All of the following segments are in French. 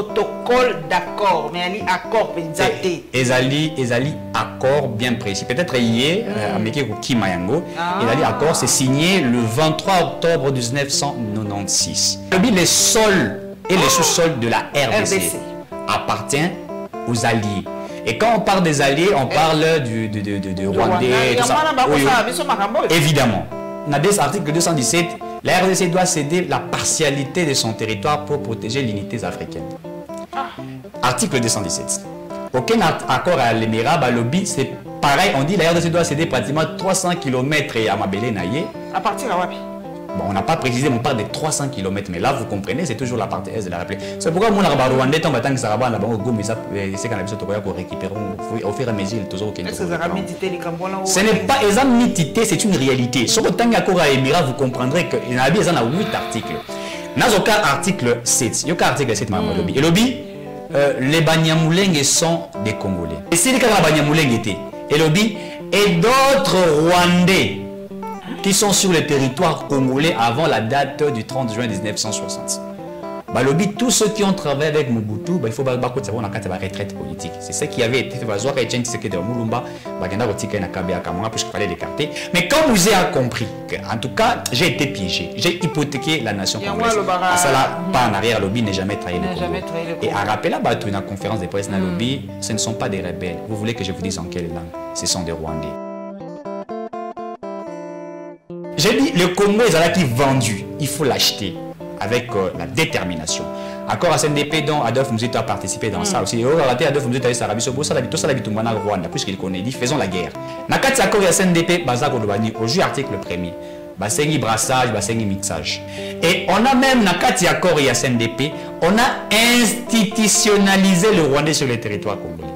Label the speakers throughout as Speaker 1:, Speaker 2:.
Speaker 1: protocole d'accord, mais il y a accord exacté.
Speaker 2: Ezali accord bien précis. Peut-être hier, Amérique qui Mayango, Ezali accord, c'est signé le 23 octobre 1996. Les sols et les sous-sols de la RDC appartiennent aux alliés. Et quand on parle des alliés, on parle du Rwandais, tout ça. Évidemment. Dans l'article 217, la RDC doit céder la partialité de son territoire pour protéger l'unité africaine. Article 217. Aucun accord à l'émirat, lobby, c'est pareil, on dit la RDC doit céder pratiquement 300 km à Mabélé Naye.
Speaker 1: À partir de Wapi.
Speaker 2: Bon, on n'a pas précisé, on parle de 300 km, mais là, vous comprenez, c'est toujours la partie est de la République. C'est pourquoi mon Rwandais, on va tant que ça va là-bas, c'est quand on récupère au fur et à mesure, toujours au Kenya. Ce n'est pas exemple mitité, c'est une réalité. Sur le temps accord à l'émirat, vous comprendrez qu'il y a 8 articles. Dans le cas article 7, il y a article 7, Mme Lobby. Et Lobby, les Banyamulenge sont des Congolais. Et si les Banyamulenge étaient, et Lobby, et d'autres Rwandais qui sont sur le territoire congolais avant la date du 30 juin 1960. Balobi, tous ceux qui ont travaillé avec Mobutu, il faut savoir qu'on a une retraite politique. C'est ce qui avait été fait. Puisqu'il fallait l'écarter. Mais comme vous avez compris, en tout cas, j'ai été piégé. J'ai hypothéqué la nation congolaise. Ça, pas en arrière, Lobby n'est jamais trahi le Congo. Et à rappeler, une conférence de presse, Lobby, ce ne sont pas des rebelles. Vous voulez que je vous dise en quelle langue? Ce sont des Rwandais. J'ai dit, le Congo est qui vendu. Il faut l'acheter avec la détermination. Accord à CNDP dont Adolphe Muzito a participé dans ça aussi. Adolphe Muzito a Sarabie Sobo, ça tout ça la bitumana Rwanda, puisqu'il connaît, dit faisons la guerre. Nakati accord à CNDP, Bazako Lobani, au juillet article 1er. Basengi brassage, basengi mixage. Et on a même Nakati accord à CNDP, on a institutionnalisé le Rwandais sur le territoire congolais.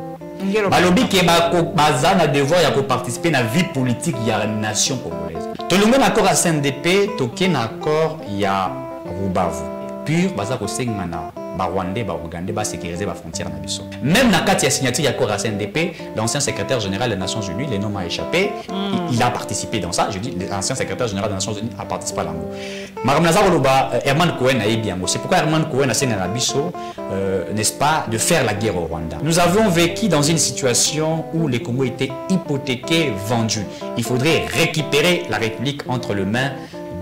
Speaker 2: Balobi qui a devoir de participer à la vie politique de la nation congolaise. Tout le monde accord à CNDP, token accord il y a Rubavu. Pur bazako sengana Rwandais, Ougandais, sécuriser la frontière na biso. Même na kati ya signature accord à CNDP, l'ancien secrétaire général des Nations Unies, les noms m'a échappé, il a participé dans ça. Je dis l'ancien secrétaire général des Nations Unies a participé à l'ango. Herman Cohen a bien. C'est pourquoi Herman Cohen a signé à biso, n'est-ce pas, de faire la guerre au Rwanda. Nous avons vécu dans une situation où les Congos étaient hypothéqués, vendus. Il faudrait récupérer la République entre les mains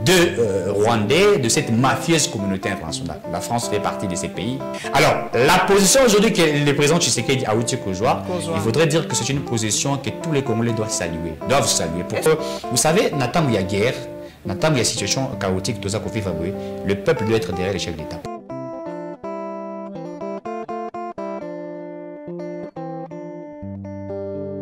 Speaker 2: de Rwandais, de cette mafieuse communauté internationale. La France fait partie de ces pays. Alors, la position aujourd'hui que le président Tshisekedi a outil Kozwa, il faudrait dire que c'est une position que tous les Congolais doivent saluer. Pourquoi? Vous savez, Nathan, il y a guerre, Nathan, il y a situation chaotique, le peuple doit être derrière les chefs d'État.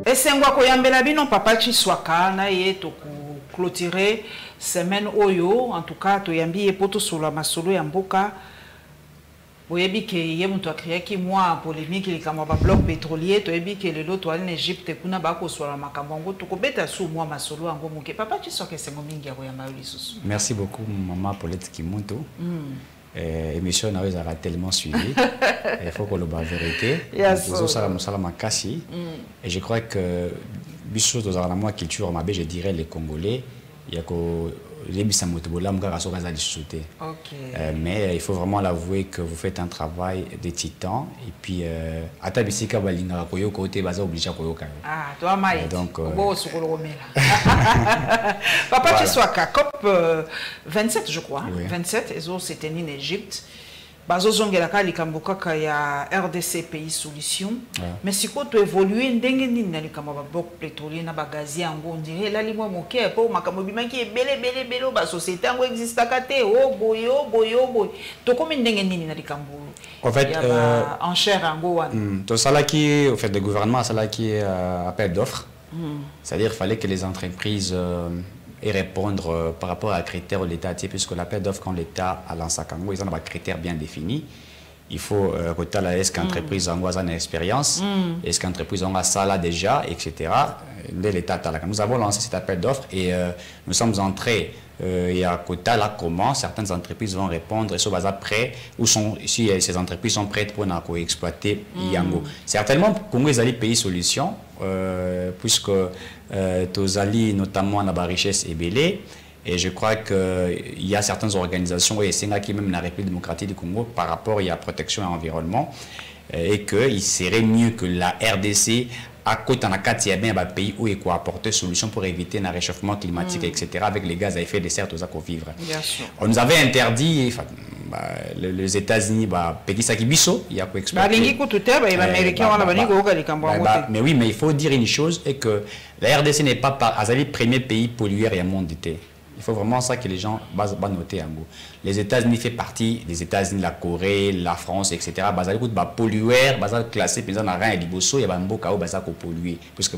Speaker 1: Et c'est un papa Chiswaka, na yetoku clôturer semaine oyo en tout cas toyambi epoto sur la masolo ya mboka oyebi ke ye muto akria ki moi polémique li kama ba bloc pétrolier toyebi ke lelo to en Égypte kuna ba ko sur la makambo ngo to kobeta su moi masolo ngo muke papa Chisoka sengo mingi ya koyamba lisusu. Merci beaucoup maman Paulette Kimunto. Émission na a tellement suivi. Il faut qu'on le dise la vérité. Et je crois que biso dans la culture mabe, je dirais les Congolais, il y a mais il faut vraiment l'avouer que vous faites un travail de titan et puis donc Papa Chiswaka, COP 27 je crois, oui. 27 c'était en Égypte. Bazozongelaka likambokaka ya RDC pays solution mais si ko to évoluer ndenge nini na likamba ba bloc pétrolier na ba gazier ngo ndire la limwa moke po makambo bimaki ebele ba société ngo existaka te boy to komi ndenge nini na likambo
Speaker 2: en fait
Speaker 1: en cher ngo wana
Speaker 2: to sala qui au fait le gouvernement sala qui appel d'offres c'est-à-dire il fallait que les entreprises et répondre par rapport à critères de l'État, puisque l'appel d'offres quand l'État a lancé à Congo, ils ont des critères bien définis. Il faut regarder est-ce qu'entreprise a une expérience, est-ce qu'entreprise a un salaire déjà, etc. L'État, nous avons lancé cet appel d'offres et nous sommes entrés et à côté là comment certaines entreprises vont répondre et sont prêts ou sont si ces entreprises sont prêtes pour exploiter Yango. Certainement Congo est allé payer solution puisque tous alliés notamment la richesse est belée Et je crois qu'il y a certaines organisations, et c'est là qui même la République démocratique du Congo, par rapport à la protection et l'environnement, et qu'il serait mieux que la RDC, à côté de la pays où il faut apporter des solutions pour éviter un réchauffement climatique, etc., avec les gaz à effet de serre, tout ça qu'on vivre. On nous avait interdit, les États-Unis, petit sakibiso, il y a quoi exploiter. Mais oui, mais il faut dire une chose, et que la RDC n'est pas le premier pays pollueur et monde. Il faut vraiment ça que les gens vont noter. Les États-Unis font partie des États-Unis, la Corée, la France, etc. Ils sont pollueurs, ils sont classés, ils sont dans rien et il y a des gens qui polluent. Parce que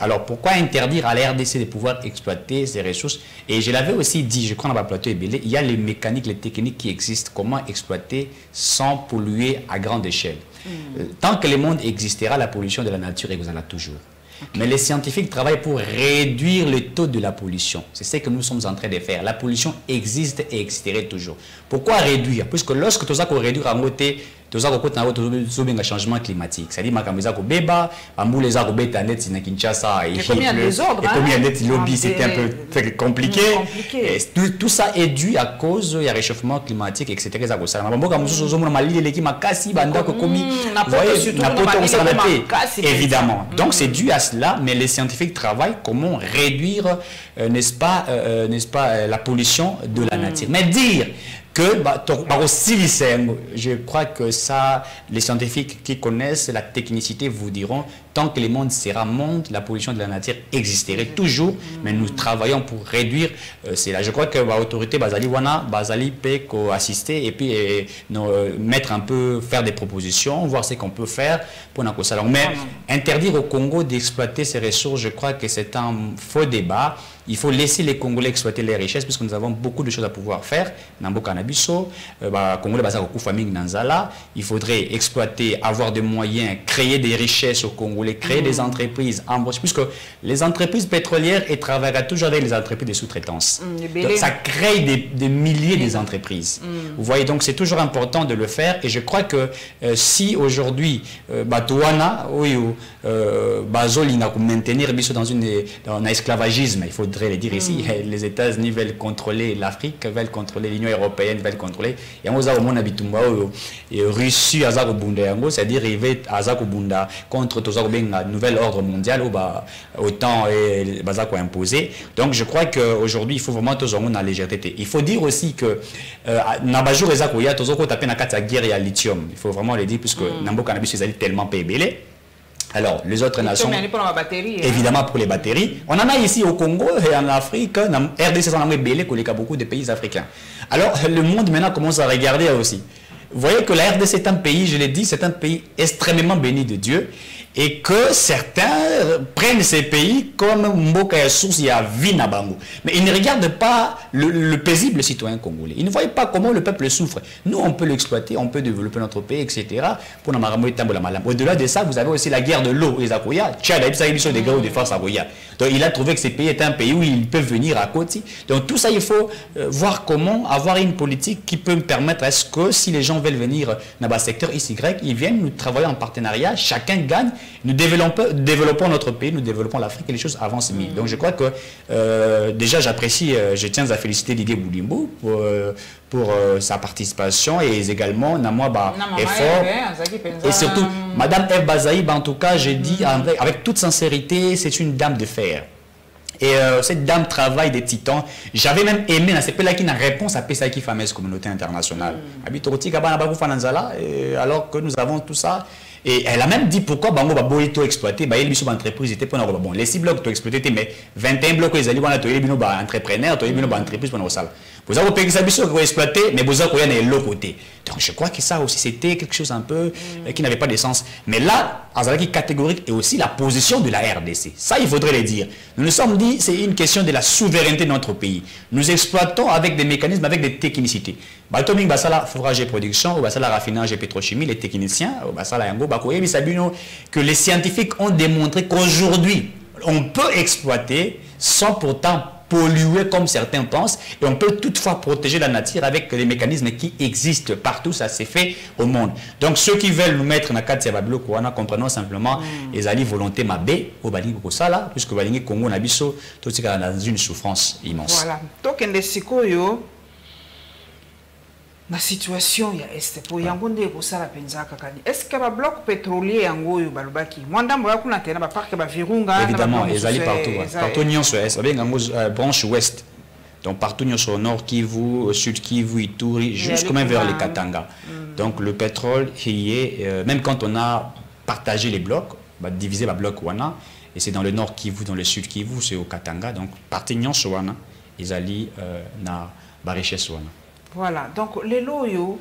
Speaker 2: alors pourquoi interdire à la RDC de pouvoir exploiter ces ressources? Et je l'avais aussi dit, je crois dans le plateau Ebélé, il y a les mécaniques, les techniques qui existent, comment exploiter sans polluer à grande échelle. Tant que le monde existera, la pollution de la nature existera toujours. Mais les scientifiques travaillent pour réduire le taux de la pollution. C'est ce que nous sommes en train de faire. La pollution existe et existerait toujours. Pourquoi réduire? Puisque lorsque tout ça qu'on réduit en côté, tout ça qu'on côté un changement climatique. C'est-à-dire que beba, les arbres net na Kinshasa et
Speaker 1: combien de désordre,
Speaker 2: et combien de lobby, c'était un peu compliqué. Tout ça est dû à cause du réchauffement climatique, etc. Évidemment. Donc c'est dû à cela, mais les scientifiques travaillent comment réduire, n'est-ce pas, la pollution de la nature. Mais dire que je crois que ça, les scientifiques qui connaissent la technicité vous diront, tant que le monde sera monde, la pollution de la nature existerait toujours, mais nous travaillons pour réduire cela. Je crois que l'autorité Bazali peut assister et puis mettre un peu, faire des propositions, voir ce qu'on peut faire pour nous. Mais interdire au Congo d'exploiter ses ressources, je crois que c'est un faux débat. Il faut laisser les Congolais exploiter les richesses puisque nous avons beaucoup de choses à pouvoir faire. Il faudrait exploiter, avoir des moyens, créer des richesses au Congolais, créer des entreprises, embaucher, puisque les entreprises pétrolières travaillent toujours avec les entreprises de sous-traitance. Ça crée des milliers d'entreprises. Vous voyez, donc c'est toujours important de le faire et je crois que si aujourd'hui, Batouana, Bazoli n'a maintenir dans un esclavagisme, il faut le dire ici, les États-Unis veulent contrôler l'Afrique, veulent contrôler l'Union européenne, veulent contrôler. Et on a Russie, c'est-à-dire ils veulent contre le nouvel ordre mondial, autant imposé. Donc je crois qu'aujourd'hui, il faut vraiment tous la légèreté. Il faut dire aussi que Nabajou et Zakoya, tous les tapé dans la guerre à lithium. Il faut vraiment le dire, puisque Nambo Cannabis est tellement payé. Alors, les autres nations, évidemment pour les batteries. On en a ici au Congo et en Afrique, en RDC, on a belé que beaucoup de pays africains. Alors, le monde maintenant commence à regarder aussi. Vous voyez que la RDC est un pays, je l'ai dit, c'est un pays extrêmement béni de Dieu. Et que certains prennent ces pays comme Mboka source à vie na bango. Mais ils ne regardent pas le paisible citoyen congolais. Ils ne voient pas comment le peuple souffre. Nous, on peut l'exploiter, on peut développer notre pays, etc. Au-delà de ça, vous avez aussi la guerre de l'eau. Donc il a trouvé que ce pays est un pays où ils peuvent venir à côté. Donc tout ça, il faut voir comment avoir une politique qui peut me permettre à ce que si les gens veulent venir dans le secteur XY, ils viennent, nous travaillons en partenariat, chacun gagne. Nous développons notre pays, nous développons l'Afrique et les choses avancent mieux. Donc je crois que déjà j'apprécie, je tiens à féliciter Didier Boulimbo pour sa participation et également Namwa effort. Et surtout, Madame Eve Bazaïb, en tout cas, je dis avec toute sincérité, c'est une dame de fer. Et cette dame travaille des titans. J'avais même aimé, c'est pas là qui a réponse à Pesaki fameuse communauté internationale. Alors que nous avons tout ça. Et elle a même dit pourquoi Bango va boito exploiter, bah il lui entreprise était pour bon les 6 blocs to exploiter mais 21 blocs ils allaient voir to bino ba entrepreneur to bino ba entreprise pour ça. Vous avez payé ça biso pour exploiter mais vous avez l'autre côté. Donc je crois que ça aussi c'était quelque chose un peu qui n'avait pas de sens. Mais là, Azalaki catégorique et aussi la position de la RDC. Ça il faudrait le dire. Nous nous sommes dit c'est une question de la souveraineté de notre pays. Nous exploitons avec des mécanismes, avec des technicités. Baltoming basala forage et production, basala raffinage et pétrochimie, les techniciens, basala yango que les scientifiques ont démontré qu'aujourd'hui, on peut exploiter sans pourtant polluer comme certains pensent, et on peut toutefois protéger la nature avec les mécanismes qui existent partout, ça s'est fait au monde. Donc ceux qui veulent nous mettre dans la Babilo Kouana, comprenons simplement les alliés volonté mabé au Balingi Kosala, puisque Balingi Congo Nabiso, tout ce dans une souffrance immense. Voilà.
Speaker 1: Donc en desikoyo la situation ya est pour yangonde kosala penza kakani. Est-ce que ba bloc pétrolier yango yo balobaki? Mwanda mboya kuna tena ba parc ba virunga.
Speaker 2: Évidemment, les alliés partout. Partout nion sur est, avec yango branche ouest. Donc partout au nord Kivu, au sud Kivu, Ituri, jusqu'au même vers les Katanga. Donc le pétrole, il est, même quand on a partagé les blocs, bah, divisé par bloc Wana, et c'est dans le nord Kivu, dans le sud Kivu, c'est au Katanga. Donc partout sur Wana, ils allient na ba richesse Wana.
Speaker 1: Voilà, donc les loyaux,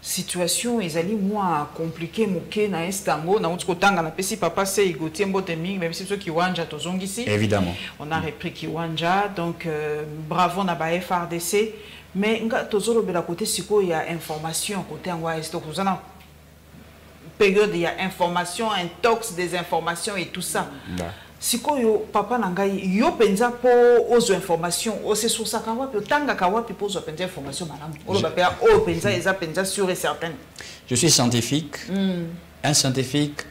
Speaker 1: situation ils allaient moins compliqué moké na estango na utko tanga na pesi papa c'est Gauthier Mbotemi même si ceux qui wanja tozongisi
Speaker 2: évidemment
Speaker 1: on a repris qui wanja donc bravo na ba FRDC mais nga tozolo bela côté siko il y a information côté en est donc vous en période il y a information intox des informations et tout ça siko yo papa nangai yo penza po ozo information o se sur ça kawa pe tanga kawa pe pozo penza information madame o ba pe o penza eza penza sûr et certain.
Speaker 2: Je suis scientifique. Un scientifique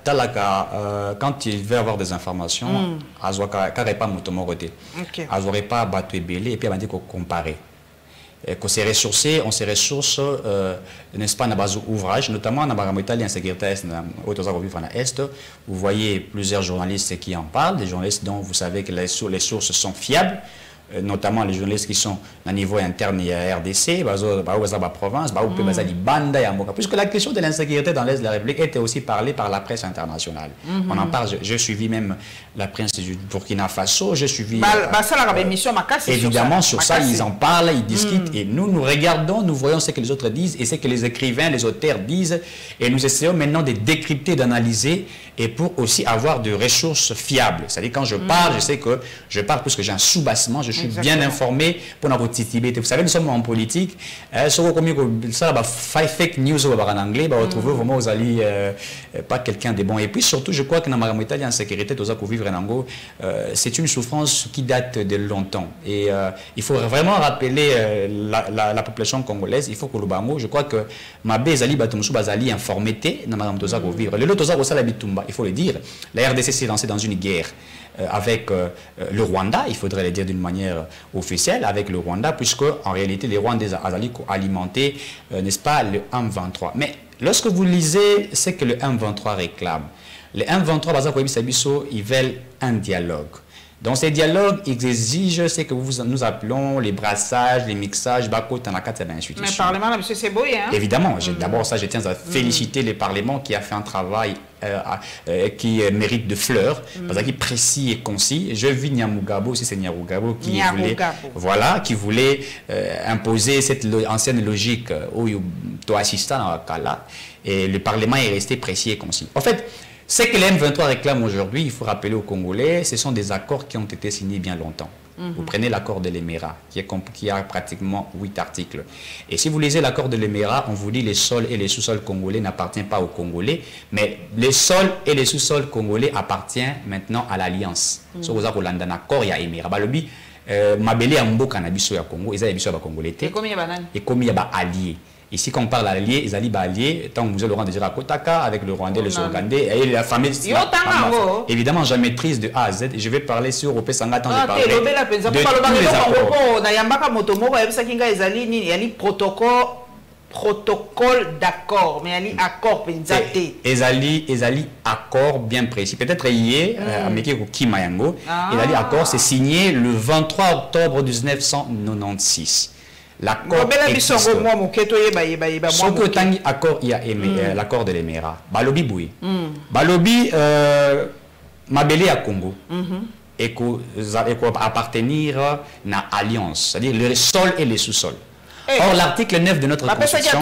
Speaker 2: talaka quand il veut avoir des informations azoka karepa motomorote. Azore pas bateau belé et puis abandi ko comparer. Qu'on s'est ressourcé, on se ressource, n'est-ce pas, dans base ouvrage, notamment dans la Italie en sécurité est, vous voyez plusieurs journalistes qui en parlent, des journalistes dont vous savez que les sources sont fiables, notamment les journalistes qui sont à niveau interne et à RDC, province, puisque la question de l'insécurité dans l'Est de la République était aussi parlée par la presse internationale. On en parle, j'ai suivi même la presse du Burkina Faso, j'ai suivi... évidemment, sur ça, ils en parlent, ils discutent, et nous regardons, nous voyons ce que les autres disent, et ce que les écrivains, les auteurs disent, et nous essayons maintenant de décrypter, d'analyser, et pour aussi avoir de ressources fiables. C'est-à-dire quand je parle, je sais que je parle parce que j'ai un sous-bassement, je suis bien informé pour notre titibé. Vous savez, nous sommes en politique. Ça, fake news en anglais, retrouver vraiment aux alliés pas quelqu'un de bon. Et puis surtout, je crois que dans la Italie en sécurité, c'est une souffrance qui date de longtemps. Et il faut vraiment rappeler la population congolaise. Il faut que le bango, je crois que ma bezali batumsu bazali informé dans la vivre. Le lot il faut le dire. La RDC s'est lancée dans une guerre avec le Rwanda, il faudrait le dire d'une manière officielle, avec le Rwanda, puisque en réalité les Rwandais ont alimenté, n'est-ce pas, le M23. Mais lorsque vous lisez ce que le M23 réclame, le M23, ils veulent un dialogue. Dans ces dialogues, ils exigent ce que nous appelons les brassages, les mixages,
Speaker 1: mais le Parlement, M. Seboy, hein?
Speaker 2: Évidemment, d'abord ça, je tiens à féliciter le Parlement qui a fait un travail qui mérite de fleurs, parce qu'il est précis et concis. Je vis Nyamugabo, c'est Nyarugabo qui voulait, voilà, qui voulait imposer cette ancienne logique où tu assistes à Kala, et le Parlement est resté précis et concis. En fait, ce que les M23 réclament aujourd'hui, il faut rappeler aux Congolais, ce sont des accords qui ont été signés bien longtemps. Vous prenez l'accord de l'Émirat, qui a pratiquement 8 articles. Et si vous lisez l'accord de l'Émirat, on vous dit les sols et les sous-sols congolais n'appartiennent pas aux Congolais, mais les sols et les sous-sols congolais appartiennent maintenant à l'Alliance. So vous avez un accord, il y a Émirat. Balobi, Mabele a Mboka na biso ya Congo, ils ont biso ya Congolais. Et comme il y a alliés. Ici, quand on parle d'alliés, ils allient alliés, tant que vous avez le Rwanda déjà à Kotaka, avec le Rwandais, le Sorgandais, et la famille. Évidemment, je maîtrise de A à Z, et je vais parler sur Opé Sanga, tant je parlerai de tous les accords. Protocole d'accord, mais il accord pensate. Ils accord bien précis. Peut-être hier, avec Kimayango, ils accord, c'est signé le 23 octobre 1996. L'accord l'accord de l'Émirat. Balobi Boui. Balobi Mabélé à Congo. Et appartenir à l'alliance, c'est-à-dire le sol et les sous-sols. Or, l'article 9 de notre Constitution,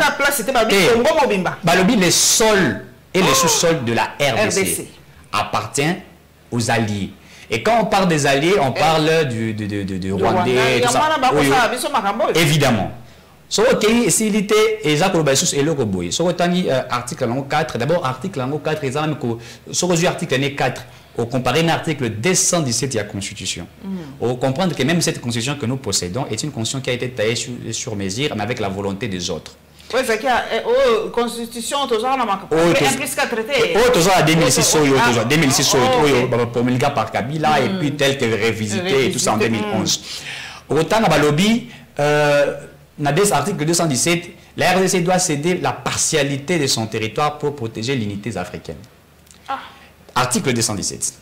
Speaker 2: Balobi, les sols et les sous-sols de la RDC appartient aux alliés. Et quand on parle des alliés, on parle du Rwandais, tout ça. Évidemment. S'il était article 4, d'abord article 4, article 4, on compare l'article 217 de la Constitution. On comprend que même cette Constitution que nous possédons est une Constitution qui a été taillée sur mesure, mais avec la volonté des autres.
Speaker 1: Oui, c'est qu'il y a une Constitution, tout ça, on a plus qu'à traiter.
Speaker 2: Tout ça, 2006, 2006, promulgué par Kabila, et puis tel que révisité, et tout ça en 2011. Autant dans le lobby, dans l'article 217, la RDC doit céder la partialité de son territoire pour protéger l'unité africaine. Article 217.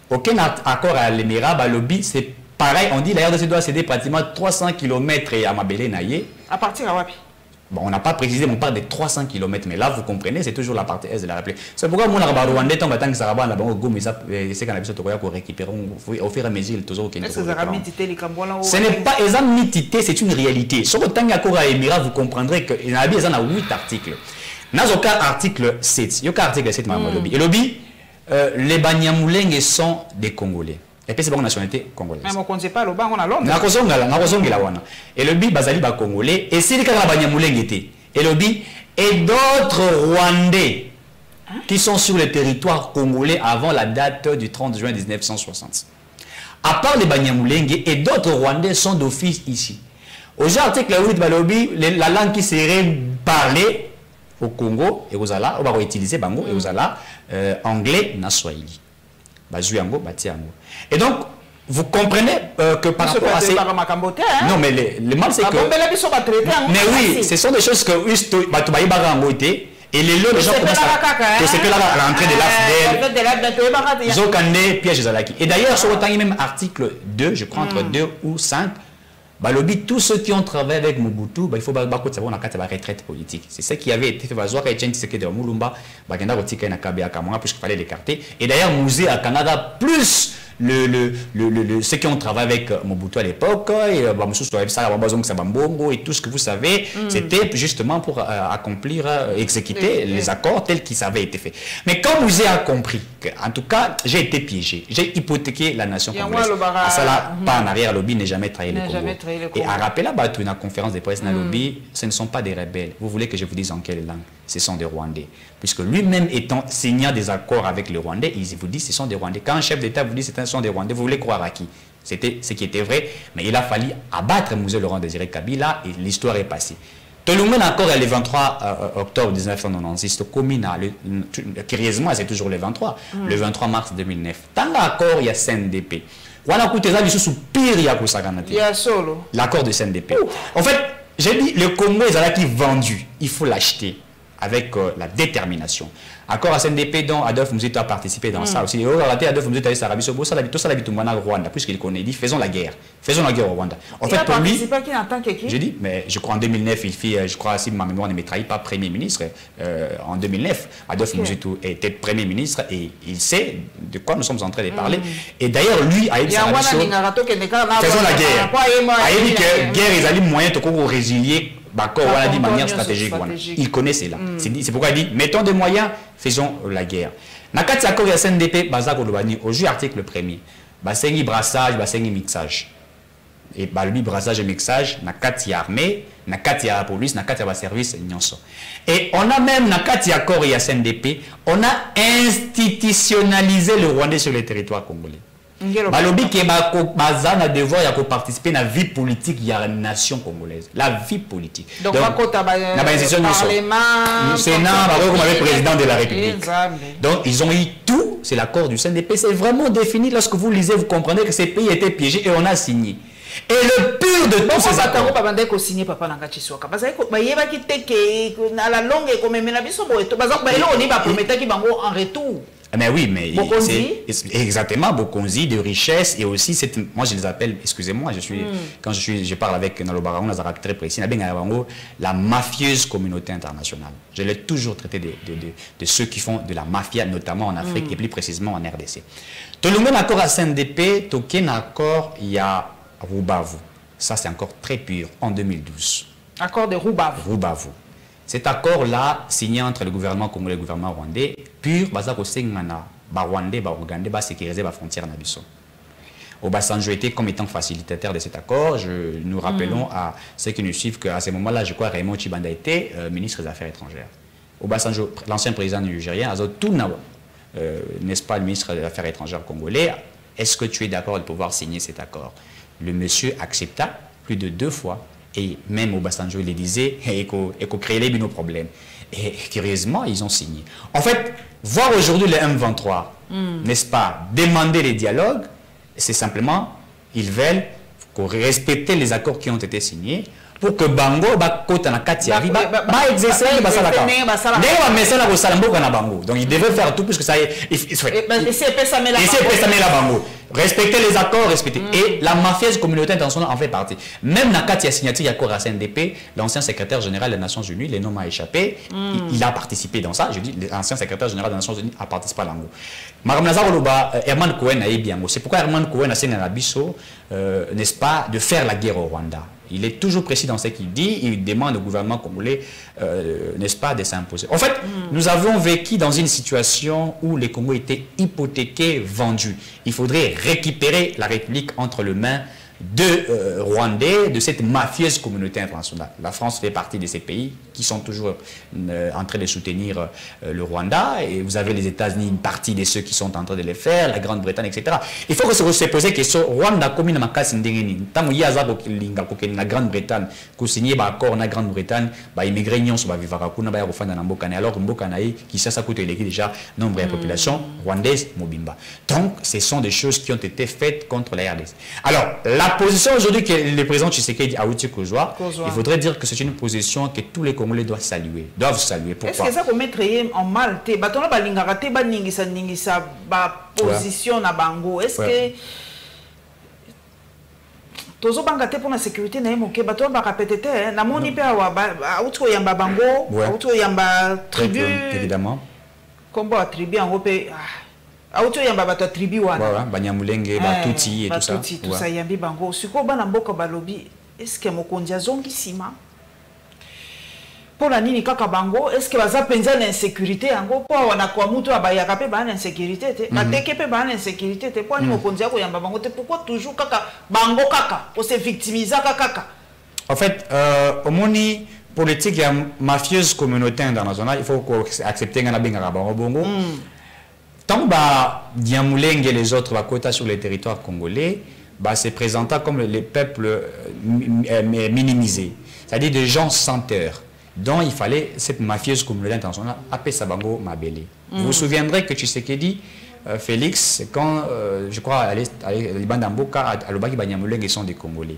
Speaker 2: Aucun accord à l'Émirat, le lobby, c'est pareil, on dit la RDC doit céder pratiquement 300 km à Mabélé Naye. À partir à Wapi? Bon, on n'a pas précisé, mais on parle de 300 km, mais là, vous comprenez, c'est toujours la partie est de la République. C'est pourquoi mon Rwandais tombe tant que ça va là-bas, c'est qu'on a besoin de récupérer au fur et à mesure toujours. Ce n'est pas exemple mitité, c'est une réalité. Sur le temps accord à l'Émirat, vous comprendrez qu'il y a 8 articles. Dans le cas article 7, il y a article 7, le lobby, les Banyamulenge sont des Congolais. Et puis c'est pas une nationalité congolaise. Mais on ne sait pas le banc on a l'homme. Et le bi bazali ba congolais et c'est le cas Banyamulenge était. Et le bi et d'autres Rwandais qui sont sur le territoire congolais avant la date du 30 juin 1960. À part les Banyamulenge et d'autres Rwandais sont d'office ici. Au article 8 balobi la langue qui serait parlée au Congo et aux ala on va utiliser bango et aux ala anglais na swahili. Et donc, vous comprenez que par rapport à ces... Non, mais le mal, c'est que... Mais oui, ce sont des choses que... Et les gens commencent à se faire à l'entrée de l'AFDL. Ils ont canné piège Zalaki. Et d'ailleurs, sur le même article 2, je crois entre 2 ou 5, lobby, tous ceux qui ont travaillé avec Mobutu, il faut savoir la retraite politique. C'est ce qui avait été fait. Puisqu'il fallait l'écarter. Et d'ailleurs, Mouzé à Canada, plus ceux qui ont travaillé avec Mobutu à l'époque, et tout ce que vous savez, c'était justement pour accomplir, exécuter les accords tels qu'ils avaient été faits. Mais quand Mouzé a compris que, en tout cas, j'ai été piégé, j'ai hypothéqué la nation congolaise. À ça là, pas en arrière, lobby n'est jamais trahi le Congo. Et à rappeler là-bas, une conférence de presse, lobby, ce ne sont pas des rebelles. Vous voulez que je vous dise en quelle langue? Ce sont des Rwandais. Puisque lui-même étant signant des accords avec les Rwandais, il vous dit ce sont des Rwandais. Quand un chef d'État vous dit ce sont des Rwandais, vous voulez croire à qui? C'était ce qui était vrai, mais il a fallu abattre Mouzé Laurent Désiré Kabila et l'histoire est passée. Tout le monde encore le 23 octobre 1996, curieusement c'est toujours le 23, le 23 mars 2009. Tant l'accord il y a CNDP. L'accord de CNDP. En fait, j'ai dit le Congo est qui vendu, il faut l'acheter avec la détermination. Accord à CNDP dont Adolphe Muzito a participé dans ça aussi. Et Adolphe Muzito a dit tout ça l'habite au Rwanda, puisqu'il connaît, il dit faisons la guerre au Rwanda. En fait, pour lui, je dis, mais je crois en 2009, il fait, je crois, si ma mémoire ne me trahit pas, Premier ministre. En 2009, Adolphe Muzito était Premier ministre et il sait de quoi nous sommes en train de parler. Et d'ailleurs, lui a dit faisons la guerre. Il dit que guerre, ils allaient moyen de résilier. On a dit de manière stratégique. Il connaît cela. C'est pourquoi il dit mettons des moyens, faisons la guerre. Nakati accord ya CNDP, au juge article 1er, basengi brassage, basengi mixage. Et le brassage et mixage, nakati armée, nakati ya police, nakati ya service nyonso. Et on a même nakati accord ya CNDP, on a institutionnalisé le Rwandais sur le territoire congolais. Balobi qui a devoir de participer à la vie politique de la nation congolaise. La vie politique. Donc, le Sénat, le président de la République. Donc, ils ont eu tout, c'est l'accord du CNDP. C'est vraiment défini. Lorsque vous lisez, vous comprenez que ces pays étaient piégés et on a signé. Et le pire de tous ces accords. Mais oui, mais c'est exactement Bokonzi de richesse et aussi moi je les appelle, excusez-moi, quand je parle avec Nalobara, on a très précis, la mafieuse communauté internationale. Je l'ai toujours traité de ceux qui font de la mafia, notamment en Afrique et plus précisément en RDC. Tout le monde accord à CNDP, Token accord, il y a Rubavu. Ça c'est encore très pur en 2012. Accord de Rubavu. Rubavu. Cet accord-là, signé entre le gouvernement congolais et le gouvernement rwandais, pur, Rwandais, Ougandais, sécuriser la frontière Nabiso. Obasanjo était comme étant facilitateur de cet accord. Nous rappelons à ceux qui nous suivent qu'à ce moment-là, je crois Raymond Tshibanda était ministre des Affaires étrangères. Obasanjo, l'ancien président nigérien, a tout n'est-ce pas, le ministre des Affaires étrangères congolais, est-ce que tu es d'accord de pouvoir signer cet accord? Le monsieur accepta plus de 2 fois. Et même au Obasanjo, il disait, et qu'on crée les problèmes. Et curieusement, ils ont signé. En fait, voir aujourd'hui le M23, n'est-ce pas, demander les dialogues, c'est simplement, ils veulent respecter les accords qui ont été signés pour que Bango, exercer le Basalaka. Donc, il devait faire tout puisque ça est. Respecter les accords, respecter. Et la mafieuse communauté internationale en fait partie. Même Nakati a signature accord à CNDP, l'ancien secrétaire général des Nations Unies, les noms a échappé, il a participé dans ça. Je dis, l'ancien secrétaire général des Nations Unies a participé à l'ango. Madame Lazare Oloba, Herman Cohen a bien. C'est pourquoi Herman Cohen a signé à Bisso, n'est-ce pas, de faire la guerre au Rwanda. Il est toujours précis dans ce qu'il dit, il demande au gouvernement congolais, n'est-ce pas, de s'imposer. En fait, nous avons vécu dans une situation où les Congos étaient hypothéqués, vendus. Il faudrait récupérer la République entre les mains de Rwandais, de cette mafieuse communauté internationale. La France fait partie de ces pays qui sont toujours en train de soutenir le Rwanda, et vous avez les États-Unis, une partie de ceux qui sont en train de le faire, la Grande-Bretagne, etc. Il faut que se poser la question, Rwanda comme na makasi ndengeni, tant il y a la Grande-Bretagne, qu'on signe un accord na Grande-Bretagne, ba immigré nyonso ba vivaka kuna ba rofanda na mboka na, alors mboka na qui ça coûte déjà nombre de population rwandaise mobimba. Donc ce sont des choses qui ont été faites contre la RDC. Alors la position aujourd'hui que le président Tshisekedi a outil Kozwa, il faudrait dire que c'est une position que tous les Congolais doivent saluer. Pourquoi?
Speaker 1: Est-ce que ça peut mettre en mal? Batona balingara te baningisa ningisa ba position na bango. Est-ce que tozo banga te pour la sécurité na moke batona ba répéter na moni pe awa auto yamba bango, auto yamba tribu
Speaker 2: évidemment.
Speaker 1: Combo tribu en pe auto yamba bato tribu wana
Speaker 2: Banyamulenge, Batuti et tout ça.
Speaker 1: Tout ça yambi bango. Siko bana mboka balobi, est-ce que mokonzi azongi sima? Pour la nini kaka bango, est-ce que baza penza l'insécurité yango po wana kwa mutu abayaka pe ba l'insécurité te, bateke pe ba l'insécurité te, po ni mokonzi yako yamba bango te, pourquoi toujours kaka bango kaka pour se victimiser kaka?
Speaker 2: En fait, au moni politique ya mafieuse communauté internationale, il faut accepter ngana benga bango bongo. Tant bah Diamulenge et les autres Bakota sur les territoires congolais, bah se présentant comme les peuples minimisés, c'est-à-dire des gens senteurs, dont il fallait cette mafieuse communauté internationale appeler Sabango Mabele. Vous vous souviendrez que Tshisekedi, Félix, quand je crois à Liban d'Amboka, à Lobaki Banyamulenge sont des Congolais.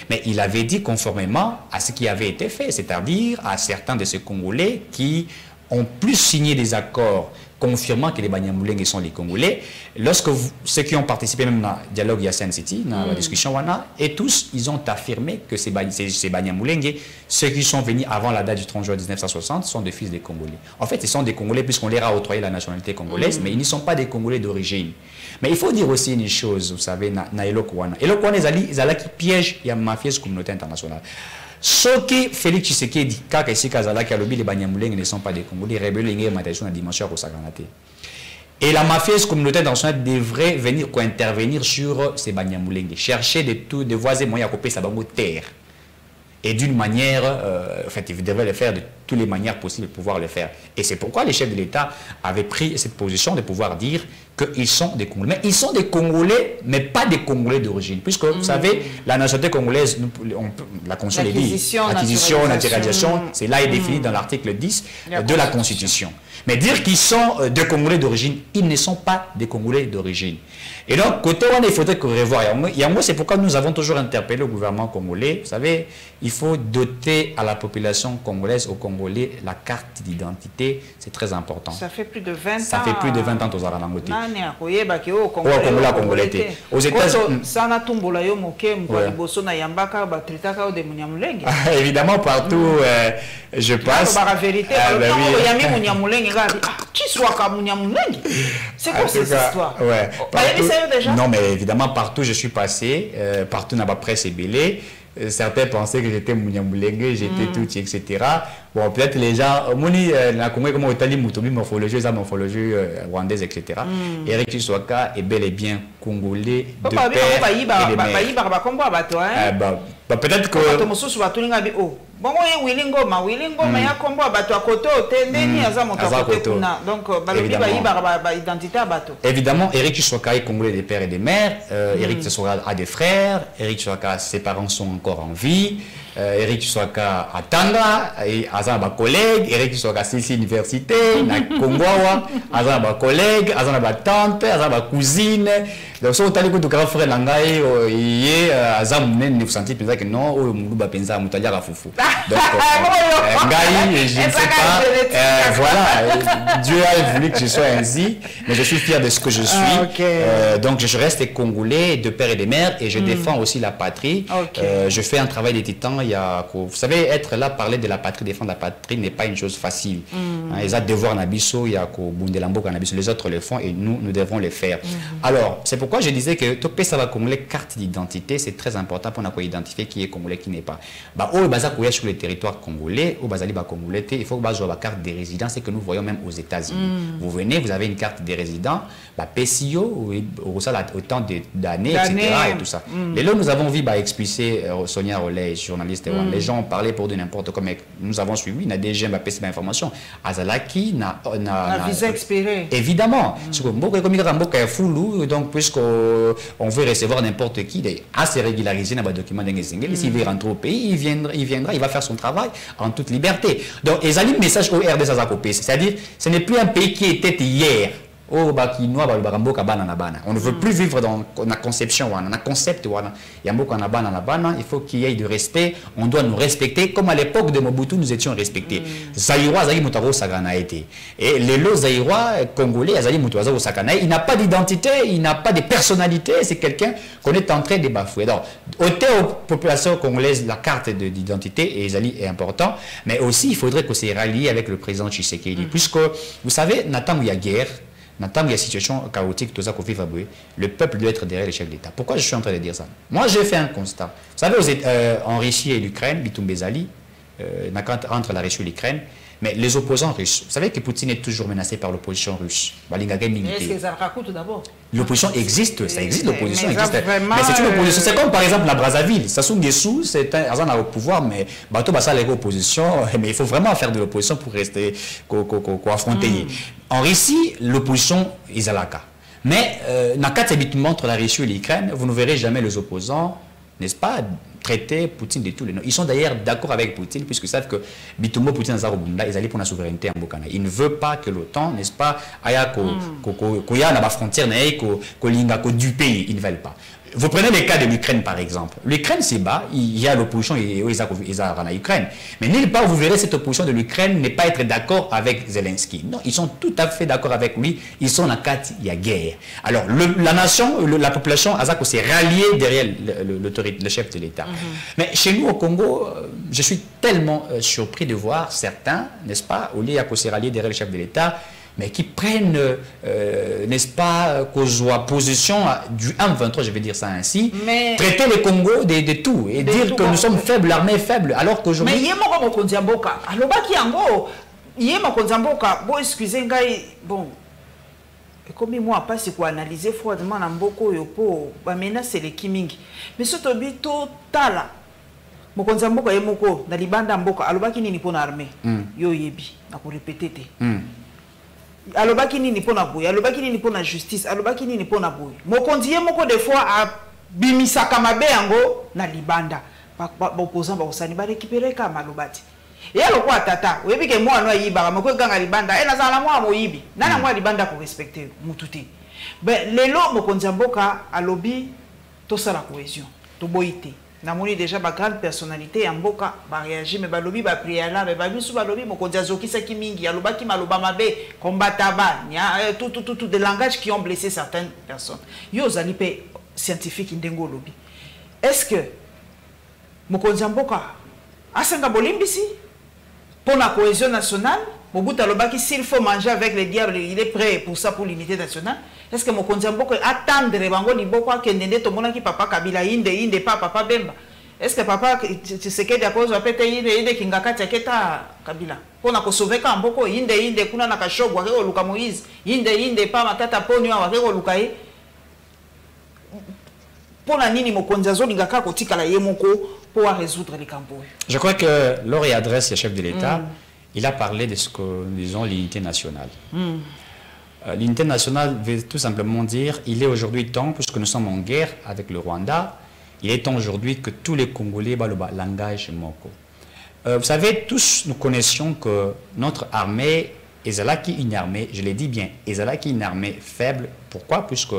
Speaker 2: Mais il avait dit conformément à ce qui avait été fait, c'est-à-dire à certains de ces Congolais qui ont plus signé des accords confirmant que les Banyamulenge sont les Congolais. Lorsque ceux qui ont participé même dans le dialogue Yassen City, dans la discussion Wana, et tous, ils ont affirmé que ces Banyamulenge, ceux qui sont venus avant la date du 30 juin 1960, sont des fils des Congolais. En fait, ils sont des Congolais puisqu'on leur a octroyé la nationalité congolaise, mais ils ne sont pas des Congolais d'origine. Mais il faut dire aussi une chose, vous savez, na Elok Wana. Elok Wana, ils allaient qui piègent la mafieuse communauté internationale. Ce qui Félix Tshisekedi, kaka ici Kazalaki alobi les Banyamulenge ne sont pas des Congolais, rebelles et matériaux dans la dimension au Saganate. Et la mafieuse communauté internationale devrait venir intervenir sur ces Banyamulenge, chercher de voies moyens à couper sa bango terre. Et d'une manière, en fait, ils devraient le faire de toutes les manières possibles de pouvoir le faire. Et c'est pourquoi les chefs de l'État avaient pris cette position de pouvoir dire qu'ils sont des Congolais. Mais ils sont des Congolais, mais pas des Congolais d'origine. Puisque, vous savez, la nationalité congolaise, la Constitution dit, l'acquisition, naturalisation, c'est là est défini dans l'article 10 de la Constitution. Mais dire qu'ils sont des Congolais d'origine, ils ne sont pas des Congolais d'origine. Et donc, côté on il faudrait que revoir. C'est pourquoi nous avons toujours interpellé le gouvernement congolais. Vous savez, il faut doter à la population congolaise, aux Congolais, la carte d'identité. C'est très important.
Speaker 1: Ça fait plus de 20 ans.
Speaker 2: Ça fait plus de 20 ans aux Aralangoté.
Speaker 1: Aux États-Unis.
Speaker 2: Évidemment, partout, je passe.
Speaker 1: C'est quoi cette histoire?
Speaker 2: Non, mais évidemment, partout je suis passé, partout dans la presse est belée. Certains pensaient que j'étais Munyamulenge, j'étais tout, etc. Bon, peut-être les gens, la Congo, comme Otali Mutobi, morphologie, la morphologie rwandaise, etc. Eric Tshisekedi est bel et bien congolais de père et de mère. Peut-être que...
Speaker 1: bongo ye Willy Ngoma ya kombo bato a koto te ndeni aza moto a koto kuna donc balobi ba yiba ba identité à bato.
Speaker 2: Évidemment, Eric Tshisekedi est congolais des pères et des mères. Eric Tshisekedi a des frères. Eric Tshisekedi, ses parents sont encore en vie. Eric Tshisekedi a Tanga, aza ba collègue. Eric Tshisekedi c'est université na Kongowa, aza ba collègue, aza ba tante, aza ba cousine. Donc so tali ko to ka frère nangai ye aza munene vous sentez peut-être que non o mundu ba penza mutalia ka fufu. Donc ngai je ne sais pas voilà, Dieu a voulu que je sois ainsi, mais je suis fier de ce que je suis. Donc je reste congolais de père et de mère et je défends aussi la patrie. Je fais un travail de titan. Vous savez, être là, parler de la patrie, défendre la patrie n'est pas une chose facile. Ils ont devoir nabiso, les autres le font et nous devons le faire. Alors, c'est pourquoi je disais que tout ça va congolais carte d'identité, c'est très important pour nous identifier qui est congolais, qui n'est pas. Au Baza sur le territoire congolais, au Bazali congolais, il faut que vous la carte des résidents, c'est que nous voyons même aux États-Unis. Vous venez, vous avez une carte des résidents, PCO, autant d'années, etc. et tout ça. Et là, nous avons vu expulser Sonia Rollet, journaliste. Les gens ont parlé pour de n'importe quoi, mais nous avons suivi, n'a déjà passé l'information. Azalaki n'a
Speaker 1: visa expiré.
Speaker 2: Évidemment. Donc, puisqu'on veut recevoir n'importe qui, à se régulariser dans le document d'un Single, s'il veut rentrer au pays, il viendra, il va faire son travail en toute liberté. Donc, ils ont un message au RD Sazakopé, c'est-à-dire, ce n'est plus un pays qui était hier. On ne veut plus vivre dans la conception, dans le concept. Il faut qu'il y ait de respect. On doit nous respecter comme à l'époque de Mobutu, nous étions respectés. Zaïrois, et les lots Zaïrois congolais, il n'a pas d'identité, il n'a pas de personnalité. C'est quelqu'un qu'on est en train de bafouer. Donc, ôter aux populations congolaises la carte d'identité est important, mais aussi il faudrait qu'on se rallie avec le président Tshisekedi. Puisque, vous savez, Nathan, il y a guerre. Dans la situation chaotique, le peuple doit être derrière le chef d'État. Pourquoi je suis en train de dire ça? Moi, j'ai fait un constat. Vous savez, en Russie et l'Ukraine, Bitum Bezali, entre la Russie et l'Ukraine, mais les opposants russes, vous savez que Poutine est toujours menacé par l'opposition russe.
Speaker 1: Est-ce que ça raconte d'abord?
Speaker 2: L'opposition existe, ça existe, l'opposition existe. Mais c'est une opposition. C'est comme par exemple la Brazzaville. Sassou Nguesso, c'est un au pouvoir, mais Bato Bassa a l'opposition. Mais il faut vraiment faire de l'opposition pour rester, affronter. En Russie, l'opposition est à la cas. Mais, dans le cas entre la Russie et l'Ukraine, vous ne verrez jamais les opposants, n'est-ce pas, traiter Poutine de tous les noms. Ils sont d'ailleurs d'accord avec Poutine, puisqu'ils savent que Bitumbo Poutine ils allaient pour la souveraineté en Bokana. Il ne veut pas que l'OTAN, n'est-ce pas, aya ko ya na ba frontière na ko linga ko du pays, ils ne veulent pas. Vous prenez le cas de l'Ukraine par exemple. L'Ukraine c'est bas, il y a l'opposition et en Ukraine. Mais nulle part vous verrez cette opposition de l'Ukraine ne pas être d'accord avec Zelensky. Non, ils sont tout à fait d'accord avec lui. Ils sont en cas, il y a guerre. Alors la nation, la population Azako s'est ralliée derrière le chef de l'État. Mais chez nous au Congo, je suis tellement surpris de voir certains, n'est-ce pas, au lieu de se rallier derrière le chef de l'État, mais qui prennent, n'est-ce pas, position du M23, je vais dire ça ainsi, mais traiter le Congo de tout et dire que nous sommes faibles, l'armée est faible, alors qu'aujourd'hui...
Speaker 1: Mais bon, comme moi, pas si quoi analyser froidement dans beaucoup de po, maintenant c'est les Kimingi. Mais ce tobi total, mokonza mboka yemoko na libanda mboka alobaki nini pona armée yo yebi na ko répéter te. Alobaki nini pona boy, alobaki nini pona justice, alobaki nini pona boy. Mokonzi yemoko des fois a bimisaka mabe yango na libanda. Ba opposant ba osani ba récupérer ka malobati. Et alors quoi tata, vous voyez que moi no yiba moko ganga libanda et na zala moi moyibi. Nana moi libanda pour respecter mututi. Ben lelo mokonzi mboka alobi to sala cohésion, to boité. Namoni déjà ba grande personnalité en mboka ba réagir mais ba lobi ba prière là mais ba bisu ba lobi mokonzi azoki saki mingi alobaki maloba mabe combataba nya tout des langages qui ont blessé certaines personnes. Yo zali pe scientifique ndengo lobi. Est-ce que mokonzi mboka asenga bolimbisi pour la cohésion nationale? Mobutu alobaki s'il faut manger avec les diables, il est prêt pour ça, pour l'unité nationale. Est-ce que mokonzi mboka attendre bango liboko ke ndende to mona ki papa Kabila inde pas papa Bemba? Est-ce que papa Tshisekedi akozo apete inde kingakati aketa Kabila pour na ko sauver ka mboko inde kuna na kashogwa ke luka Moïse inde pas matata poni wa ke luka pour na nini mokonzi azolinga ka kotikala ye moko pour résoudre les campagnes.
Speaker 2: Je crois que lors il adresse le chef de l'État, il a parlé de ce que nous disons l'unité nationale. L'unité nationale veut tout simplement dire il est aujourd'hui temps, puisque nous sommes en guerre avec le Rwanda, il est temps aujourd'hui que tous les Congolais le langage moko. Vous savez, tous nous connaissions que notre armée est une armée, je l'ai dit bien, est une armée faible. Pourquoi? Puisque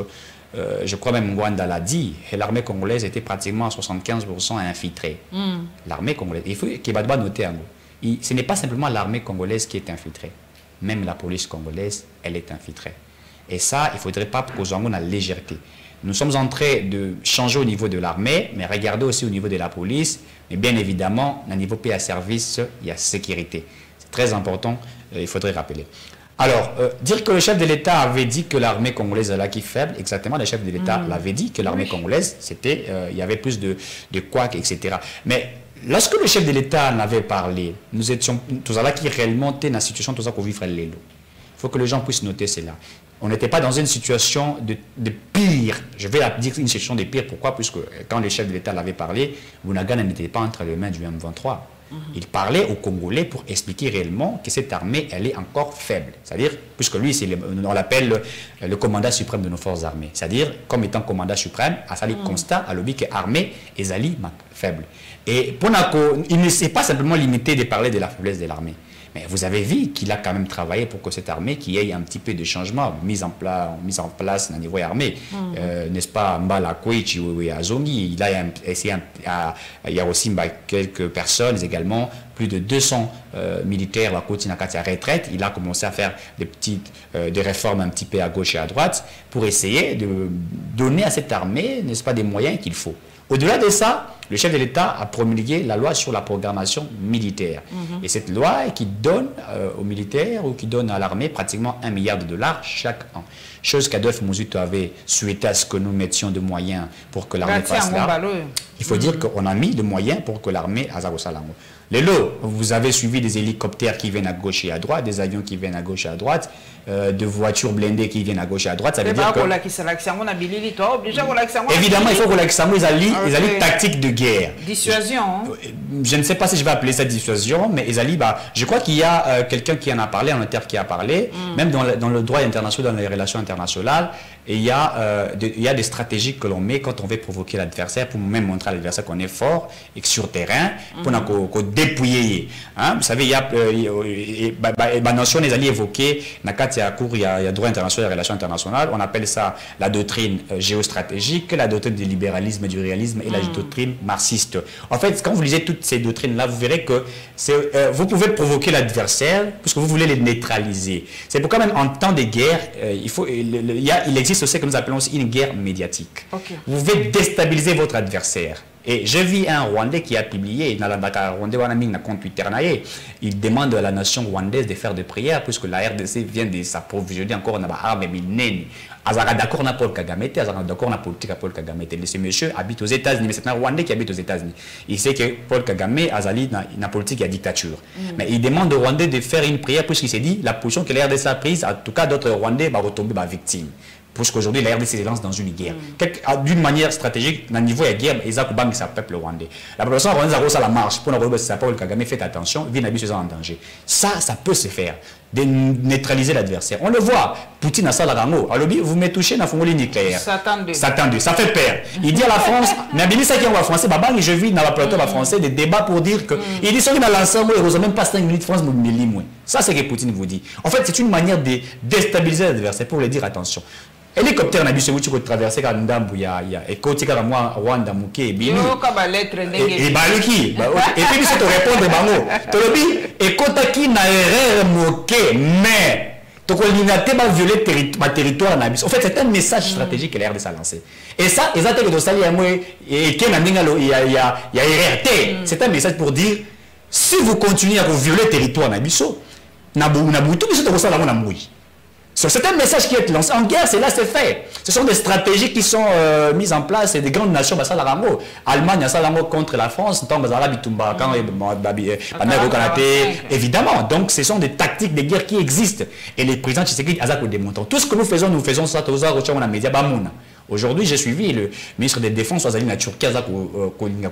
Speaker 2: je crois même Rwanda l'a dit, l'armée congolaise était pratiquement à 75% infiltrée. L'armée congolaise, il faut qu'il va noter, ce n'est pas simplement l'armée congolaise qui est infiltrée. Même la police congolaise, elle est infiltrée. Et ça, il ne faudrait pas poser la légèreté. Nous sommes en train de changer au niveau de l'armée, mais regardez aussi au niveau de la police. Mais bien évidemment, au niveau PA service, il y a sécurité. C'est très important, il faudrait rappeler. Alors, dire que le chef de l'État avait dit que l'armée congolaise est là qui est faible, exactement, le chef de l'État l'avait dit, que l'armée congolaise, c'était, il y avait plus de couacs, etc. Mais lorsque le chef de l'État en avait parlé, nous étions tous là qui réellement étaient dans la situation tout ça qu'on vivrait l'élo. Il faut que les gens puissent noter cela. On n'était pas dans une situation de pire. Je vais dire une situation de pire. Pourquoi? Puisque quand le chef de l'État l'avait parlé, Bunagana n'était pas entre les mains du M23. Il parlait aux Congolais pour expliquer réellement que cette armée, elle est encore faible. C'est-à-dire, puisque lui, on l'appelle le commandant suprême de nos forces armées. C'est-à-dire, comme étant commandant suprême, à ça, constat, à l'objet que l'armée est faible. Et il ne s'est pas simplement limité de parler de la faiblesse de l'armée. Mais vous avez vu qu'il a quand même travaillé pour que cette armée, qu'il y ait un petit peu de changement mise en place au niveau armé. N'est-ce pas, Mbala Kouichi ou Azongi, il a essayé, il y a aussi quelques personnes également, plus de 200 militaires à côté de retraite. Il a commencé à faire des réformes un petit peu à gauche et à droite pour essayer de donner à cette armée, n'est-ce pas, des moyens qu'il faut. Au-delà de ça, le chef de l'État a promulgué la loi sur la programmation militaire. Et cette loi qui donne aux militaires ou qui donne à l'armée pratiquement $1 milliard chaque an. Chose qu'Adolphe Mouzito avait souhaité à ce que nous mettions de moyens pour que l'armée fasse là. Il faut dire qu'on a mis de moyens pour que l'armée Azarosalango. Les lots, vous avez suivi des hélicoptères qui viennent à gauche et à droite, des avions qui viennent à gauche et à droite, de voitures blindées qui viennent à gauche et à droite. Ça veut dire que... Évidemment, il faut que l'accent, ils allaient tactique de guerre.
Speaker 1: Dissuasion.
Speaker 2: Je ne sais pas si je vais appeler ça dissuasion, mais je crois qu'il y a quelqu'un qui en a parlé, un notaire qui a parlé, même dans le droit international, dans les relations internationales, et il y a des stratégies que l'on met quand on veut provoquer l'adversaire, pour même montrer à l'adversaire qu'on est fort et que sur terrain, pour dépouiller. Hein? Vous savez, il y a ma notion, les alliés évoqués, il y a droit international et relations internationales, on appelle ça la doctrine géostratégique, la doctrine du libéralisme et du réalisme et la doctrine marxiste. En fait, quand vous lisez toutes ces doctrines-là, vous verrez que vous pouvez provoquer l'adversaire puisque vous voulez les neutraliser. C'est pourquoi même en temps de guerre, il existe ce que nous appelons aussi une guerre médiatique. Vous pouvez déstabiliser votre adversaire. Et je vis un Rwandais qui a publié, il demande à la nation rwandaise de faire des prières puisque la RDC vient de s'approvisionner encore dans l'arme minée. Azara d'accord na Paul Kagame, Azara d'accord na politique à Paul Kagame. Ce monsieur habite aux États-Unis, mais c'est un Rwandais qui habite aux États-Unis. Il sait que Paul Kagame Azali na politique à dictature. Mais il demande aux Rwandais de faire une prière puisqu'il s'est dit la position que la RDC a prise, en tout cas d'autres Rwandais vont retomber victimes. Puisqu'aujourd'hui, la RDC se lance dans une guerre. D'une manière stratégique, dans le niveau de la guerre, ils ont combattu le peuple rwandais. La population rwandaise a reçu la marche pour que Paul Kagame fait attention, Vinabi en danger. Ça peut se faire, de neutraliser l'adversaire. On le voit, Poutine a ça là rango. Alors, vous me touchez dans le fongoli nucléaire. S'attendez, ça fait peur. Il dit à la France, mais ça qui est en français, je vis dans la plateau français des débats pour dire que. Il dit, celui dans l'ensemble, il ne même pas 5 minutes France, mais ça, c'est ce que Poutine vous dit. En fait, c'est une manière de déstabiliser l'adversaire pour lui dire attention. Hélicoptère n'a pas pu traverser quand il y a écouté quand moi Rwanda Mouké et Bini. Et Baluki. Et puis c'est te répondre bango. Tu le dis écoute qui n'a erreur Mouké mais tu ne pas violer ma territoire na biso. En fait c'est un message stratégique que l'RDC a lancé. Et ça exactement que ça et que na ndingalo il y a erreur. C'est un message pour dire si vous continuez à violer le territoire na biso na butu biso to sala na mouyi. C'est un message qui est lancé. En guerre, c'est là, c'est fait. Ce sont des stratégies qui sont mises en place et des grandes nations. Allemagne a contre la France, évidemment. Donc, ce sont des tactiques de guerre qui existent. Et les présidents Tshisekedi le démontrent. Tout ce que nous faisons ça. Aujourd'hui, j'ai suivi le ministre des Défenses à la Turquie, qui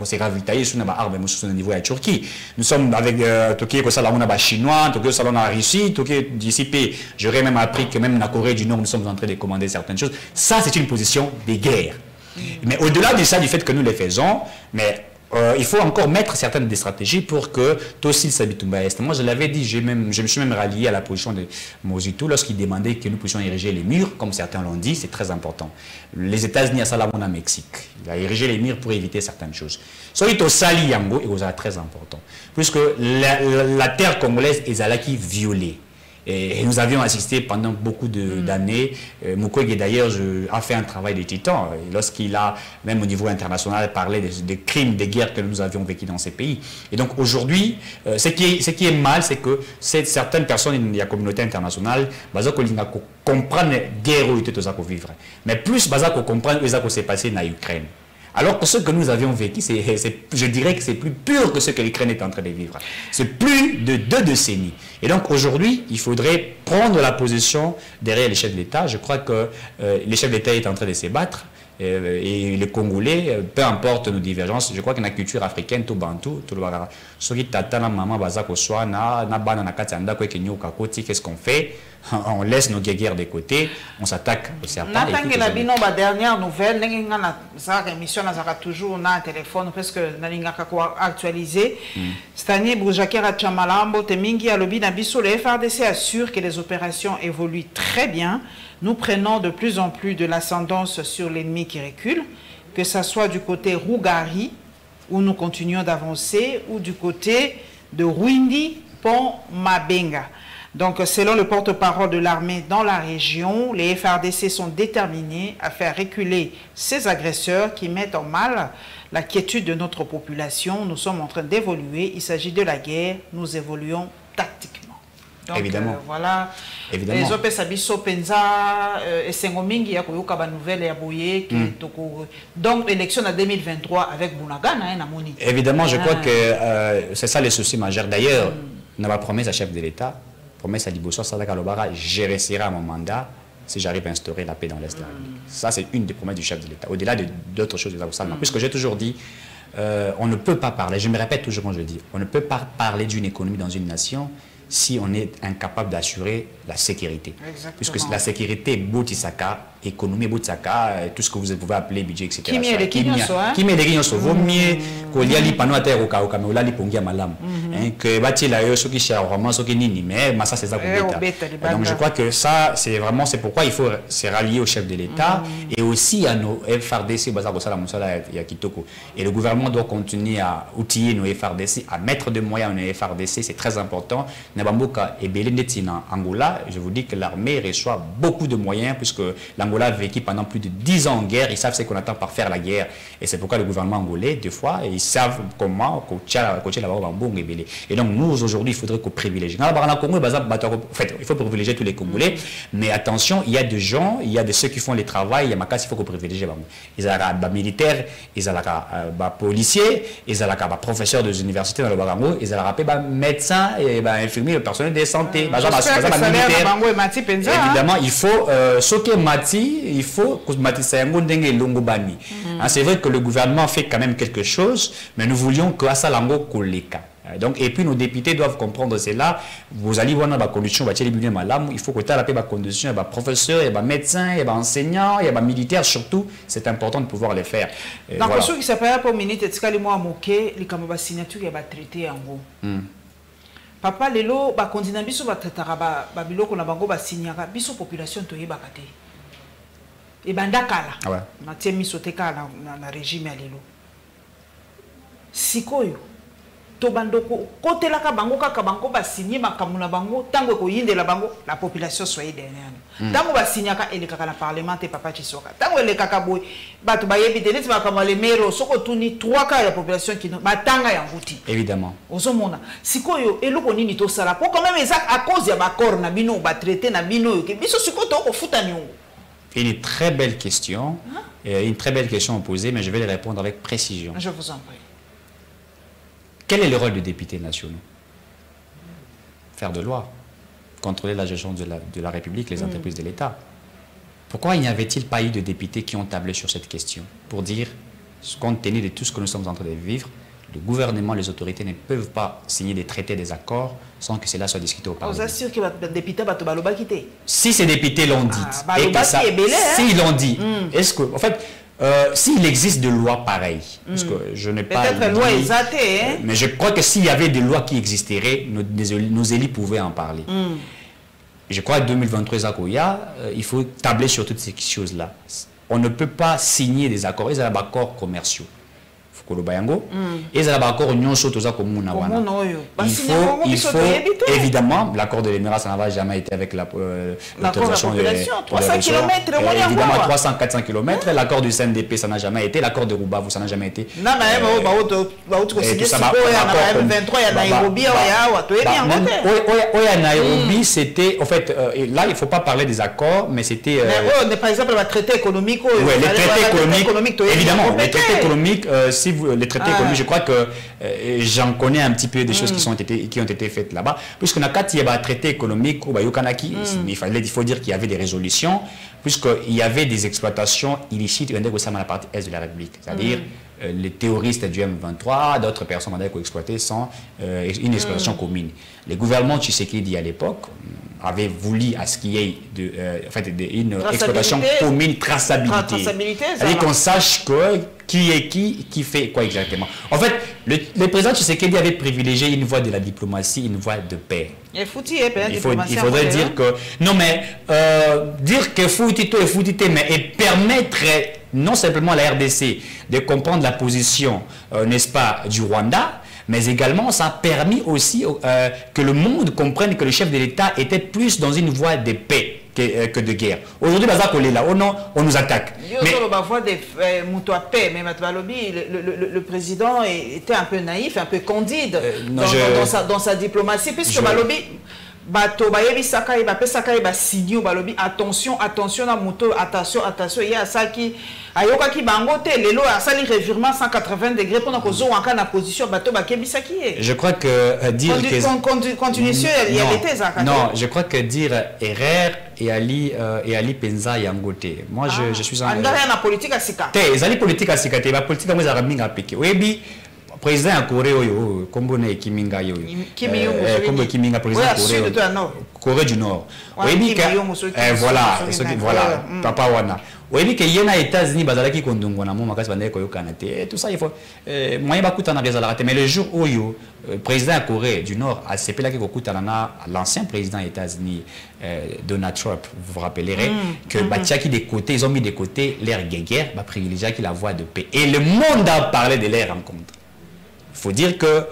Speaker 2: s'est ravitaillé sur une arme au niveau de la Turquie. Nous sommes avec Tokyo, on chinois, Tokyo, on a Russie, Tokyo, d'ici, j'aurais même appris que même la Corée du Nord, nous sommes en train de commander certaines choses. Ça, c'est une position de guerre. Mais au-delà de ça, du fait que nous les faisons, mais il faut encore mettre certaines des stratégies pour que Tossil Sabitumba Est. Moi, je l'avais dit, je me suis même rallié à la position de Mosito lorsqu'il demandait que nous puissions ériger les murs, comme certains l'ont dit, c'est très important. Les États-Unis à Salamona, Mexique, il a érigé les murs pour éviter certaines choses. Soit au Sali Yango, et c'est très important, puisque la terre congolaise est à la qui violée. Et nous avions assisté pendant beaucoup d'années. Mukwege d'ailleurs a fait un travail de titan lorsqu'il a, même au niveau international, parlé des crimes, des guerres que nous avions vécues dans ces pays. Et donc aujourd'hui, ce qui est mal, c'est que certaines personnes de la communauté internationale comprennent la guerre où ils étaient vivre. Mais plus, ils comprennent ce qui s'est passé en Ukraine. Alors que ce que nous avions vécu, je dirais que c'est plus pur que ce que l'Ukraine est en train de vivre. C'est plus de 2 décennies. Et donc aujourd'hui, il faudrait prendre la position derrière les chefs de l'État. Je crois que les chefs d'État sont en train de se battre. Et les Congolais, peu importe nos divergences, je crois que la culture africaine, tout bantou, tout le bagara. Qu'est-ce qu'on fait? On laisse nos guerres de côté, on s'attaque au serpent.
Speaker 1: La dernière nouvelle, l'émission n'a toujours un téléphone parce que n'a actualisé. Stani Boujakera Chamalambo Temingi Alobi Nabiso, le FRDC assure que les opérations évoluent très bien. Nous prenons de plus en plus de l'ascendance sur l'ennemi qui recule, que ce soit du côté Rougari, où nous continuons d'avancer, ou du côté de Rwindi, Pont Mabenga. Donc, selon le porte-parole de l'armée dans la région, les FRDC sont déterminés à faire reculer ces agresseurs qui mettent en mal la quiétude de notre population. Nous sommes en train d'évoluer. Il s'agit de la guerre. Nous évoluons tactiquement. Donc,
Speaker 2: évidemment.
Speaker 1: Voilà.
Speaker 2: Évidemment.
Speaker 1: Les OPS Abisso Penza et Sengomingi, il y a une nouvelle et Aboye. Donc, élection en 2023 avec Bounagana et Namoni.
Speaker 2: Évidemment, je crois que c'est ça le souci majeur. D'ailleurs, on a promis à chef de l'État, promesse à Liboso Sadaka Lobara, je resterai à mon mandat si j'arrive à instaurer la paix dans l'Est de la République. Ça, c'est une des promesses du chef de l'État. Au-delà d'autres choses, puisque j'ai toujours dit, on ne peut pas parler, je me répète toujours quand je le dis, on ne peut pas parler d'une économie dans une nation si on est incapable d'assurer la sécurité.
Speaker 1: Exactement.
Speaker 2: Puisque la sécurité, Boutisaka, économie, Boutisaka, tout ce que vous pouvez appeler budget, etc.
Speaker 1: Qui met les guignons,
Speaker 2: qui met les guignons, vaut mieux qu'il y ait panneaux à terre au cas où il y a des pongias malam. Que bâtir la ceux qui cherchent vraiment, ceux qui n'y mais ça c'est ça qu'on donc je crois que ça, c'est vraiment, c'est pourquoi il faut se rallier au chef de l'État et aussi à nos FRDC, et le gouvernement doit continuer à outiller nos FRDC, à mettre des moyens aux FRDC, c'est très important. Nabamboka et Belendetina, Angola, je vous dis que l'armée reçoit beaucoup de moyens puisque l'Angola a vécu pendant plus de 10 ans en guerre, ils savent ce qu'on attend par faire la guerre et c'est pourquoi le gouvernement angolais, des fois, ils savent comment coacher la Bambong et Belé. Et donc nous, aujourd'hui, il faudrait qu'on privilégie. En fait, il faut privilégier tous les Congolais, mais attention, il y a des gens, il y a de ceux qui font les travaux, il y a ma casse, il faut qu'on privilégie. Ils ont des militaires, ils ont des policiers, ils ont des professeurs des universités dans le Barango, ils ont des médecins et infirmiers, le personnel de santé. Évidemment, il faut il faut c'est vrai que le gouvernement fait quand même quelque chose, mais nous voulions que Asalango Koleka. Donc, et puis nos députés doivent comprendre cela. Vous allez voir dans la condition, il faut que tu aies la condition, il y a des professeurs, il y a des médecins, il y a des enseignants, il y a des militaires, surtout, c'est important de pouvoir les faire.
Speaker 1: Donc, pour ceux qui s'appellent pour ministre, est-ce qu'il y a des signatures qui sont traitées en gros? Papa, lelo, ba kondina biso ba tratara ba biloko na bango ba signaka biso population to yebaka te. E banda kala. Na tie miso te kala na régime ya lelo. Sikoyo to bandoko kotelaka bango kaka bango ba signer makambo na bango tango ko yindela bango la population soit derrière. Tango ba signaka elekaka na parlement te papa Chisoka. Tango elekaka boy bato ba yebi te neti makambo le mero soko tuni 3 quarts ya population qui batanga ya nguti.
Speaker 2: Évidemment.
Speaker 1: Ozomona sikoyo eloko nini to sala po quand même exact à cause ya ba corps na bino ba traiter na bino ke biso sikoyo to ko futa nyongo.
Speaker 2: Une très belle question, une très belle question posée, mais je vais les répondre avec précision.
Speaker 1: Je vous en prie.
Speaker 2: Quel est le rôle des députés nationaux? Faire de loi, contrôler la gestion de la République, les entreprises de l'État, Pourquoi il n'y avait-il pas eu de députés qui ont tablé sur cette question pour dire, compte tenu de tout ce que nous sommes en train de vivre, le gouvernement, les autorités ne peuvent pas signer des traités, des accords sans que cela soit discuté au Parlement.
Speaker 1: Vous assurez que les députés vont quitter.
Speaker 2: Si ces députés l'ont dit, et que ça, s'ils l'ont dit, est-ce que, en fait, s'il existe de lois pareilles, parce que je n'ai pas...
Speaker 1: Peut-être loi exatée, hein?
Speaker 2: Mais je crois que s'il y avait des lois qui existeraient, nos élus pouvaient en parler. Je crois que 2023, il faut tabler sur toutes ces choses-là. On ne peut pas signer des accords, ils ont des accords commerciaux. Et ça accord il faut évidemment l'accord de l'Émirat, ça n'a jamais été avec l'autorisation de
Speaker 1: 300 km
Speaker 2: évidemment 300-400 km. L'accord du CNDP, ça n'a jamais été. L'accord de Rubavu, ça n'a jamais été.
Speaker 1: Non mais
Speaker 2: Nairobi, c'était en fait là il ne faut pas parler des accords, mais c'était
Speaker 1: par exemple le traité économique.
Speaker 2: Les traités économiques, évidemment, les traités économiques, les traités économiques, je crois que j'en connais un petit peu des choses qui ont été faites là-bas. Puisqu'on a quatre traités économiques, il faut dire qu'il y avait des résolutions, puisqu'il y avait des exploitations illicites dans la partie est de la République. C'est-à-dire les terroristes du M23, d'autres personnes qui ont exploité sans une exploitation commune. Les gouvernements Tshisekedi à l'époque avaient voulu à ce qu'il y ait une exploitation commune, traçabilité. C'est-à-dire qu'on sache qui est qui fait quoi exactement. En fait, le président Tshisekedi avait privilégié une voie de la diplomatie, une voie de paix. Il faudrait dire que... Non mais, dire que Foutito et Foutité, mais et permettre non simplement à la RDC de comprendre la position, n'est-ce pas, du Rwanda, mais également ça a permis aussi que le monde comprenne que le chef de l'État était plus dans une voie de paix que de guerre. Aujourd'hui, on nous attaque.
Speaker 1: Le président était un peu naïf, un peu candide dans sa diplomatie, puisque bato bayebi saka ba pesaka ba signo balobi attention na moto attention il y a ça qui ayoka ki bango te lelo asali revirement 180 degrés pendant que zo wanka na position bato ba kebisa ki est.
Speaker 2: Je crois que dire
Speaker 1: continuation il y a l'été ça.
Speaker 2: Non, je crois que dire erreur et Ali penza yangote. Moi je suis en
Speaker 1: na politique à sika.
Speaker 2: Te ezali politique à sika te ba politique mo za minga peke. Webi président Corée oyo kombone Kiminga yo comme Kiminga président Corée du Nord oui voilà papa wana oui que yena États-Unis bazalaki kondongwa na mo makasi bande ko yokana te tout ça il faut moyen bakutana rezala mais le jour oyo président Corée du Nord a sepelaki kokutana na l'ancien président des États-Unis Donald Trump, vous vous rappellerez que Batiaki des côtés, ils ont mis de côté l'ère guerre, privilégié qui la voie de paix et le monde a parlé de leur rencontre. Il faut dire que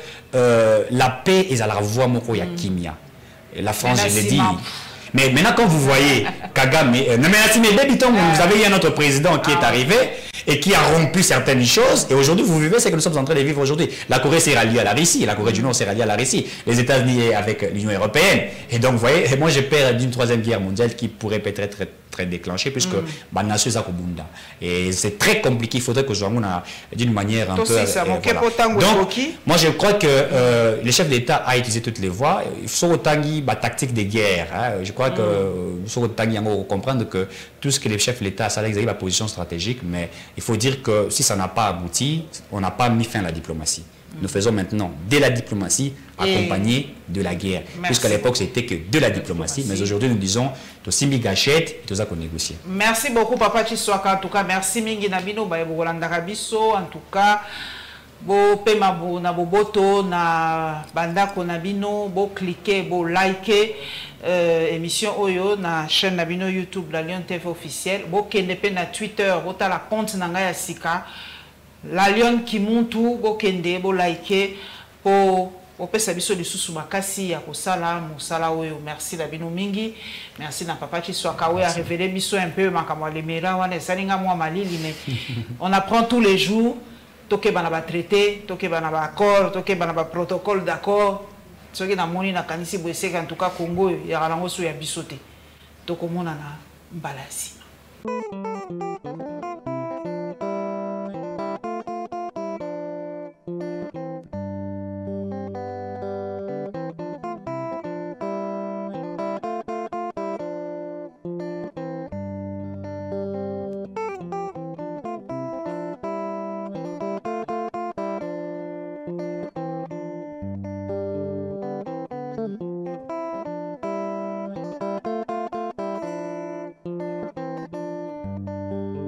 Speaker 2: la paix est à la voie moko ya kimia. La France, je l'ai dit. Mais maintenant, quand vous voyez Kagame, vous avez eu un autre président qui est arrivé et qui a rompu certaines choses. Et aujourd'hui, vous vivez ce que nous sommes en train de vivre aujourd'hui. La Corée s'est ralliée à la Russie. La Corée du Nord s'est ralliée à la Russie. Les États-Unis avec l'Union européenne. Et donc, vous voyez, moi, j'ai peur d'une troisième guerre mondiale qui pourrait peut-être être très déclenchée puisque nation Zakobunda. Et c'est très compliqué. Il faudrait que je d'une manière un peu... Donc, moi, je crois que le chef d'État a utilisé toutes les voies. Il faut autant tactique de guerre. Je crois que il faut comprendre que tout ce que les chefs de l'État, ça a la position stratégique, mais il faut dire que si ça n'a pas abouti, on n'a pas mis fin à la diplomatie. Nous faisons maintenant de la diplomatie accompagnée de la guerre. Puisqu'à l'époque, c'était que de la diplomatie. Mais aujourd'hui, nous disons, Simbi Gachette et tout ça qu'on négocie.
Speaker 1: Merci beaucoup, Papa Chiswaka. En tout cas, merci Mingi Nabino, en tout cas. Bo pema bo na boboto na bandako na bino bo cliquer bo liker émission oyo na chaîne na bino YouTube la Lion TV officiel bo kende pe na Twitter bo ta la compte na ngai ya sika la Lion Kimuntu bo kende bo liker po opesa biso lisusu makasi ya kosala mosala oyo. Merci na bino mingi, merci na Papa Chiswaka we a révélé biso un peu makamwa lemera wana salinga mwa malili mais on apprend tous les jours. Toke bana ba traité, toke bana ba accord, toke bana ba protocole d'accord. Soki na moni na kanisi boeseka en tout cas Congo ya rango so ya bisote. Toko mona na mbalasi.